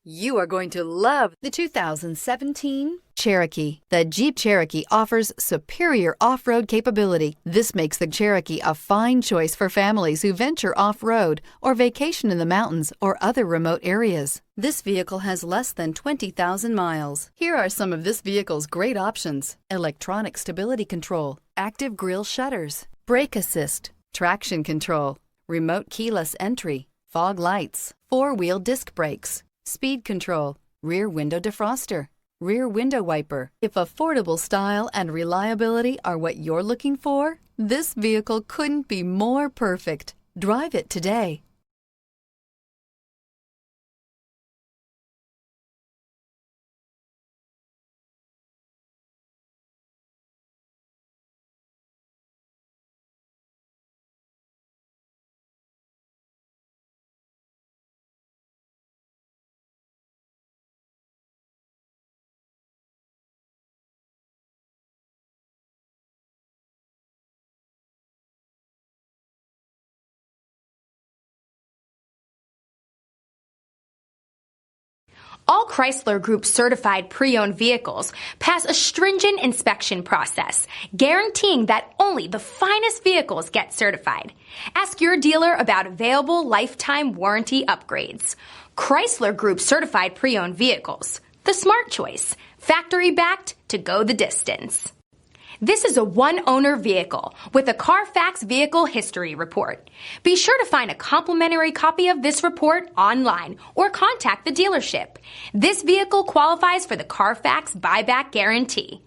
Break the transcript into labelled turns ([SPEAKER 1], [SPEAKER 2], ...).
[SPEAKER 1] You are going to love the 2017 Cherokee. The Jeep Cherokee offers superior off-road capability. This makes the Cherokee a fine choice for families who venture off-road or vacation in the mountains or other remote areas. This vehicle has less than 20,000 miles. Here are some of this vehicle's great options: electronic stability control, active grille shutters, brake assist, traction control, remote keyless entry, fog lights, four-wheel disc brakes, speed control, rear window defroster, rear window wiper. If affordable style and reliability are what you're looking for, this vehicle couldn't be more perfect. Drive it today.
[SPEAKER 2] All Chrysler Group certified pre-owned vehicles pass a stringent inspection process, guaranteeing that only the finest vehicles get certified. Ask your dealer about available lifetime warranty upgrades. Chrysler Group certified pre-owned vehicles, the smart choice, factory backed to go the distance. This is a one-owner vehicle with a CARFAX vehicle history report. Be sure to find a complimentary copy of this report online or contact the dealership. This vehicle qualifies for the CARFAX buyback guarantee.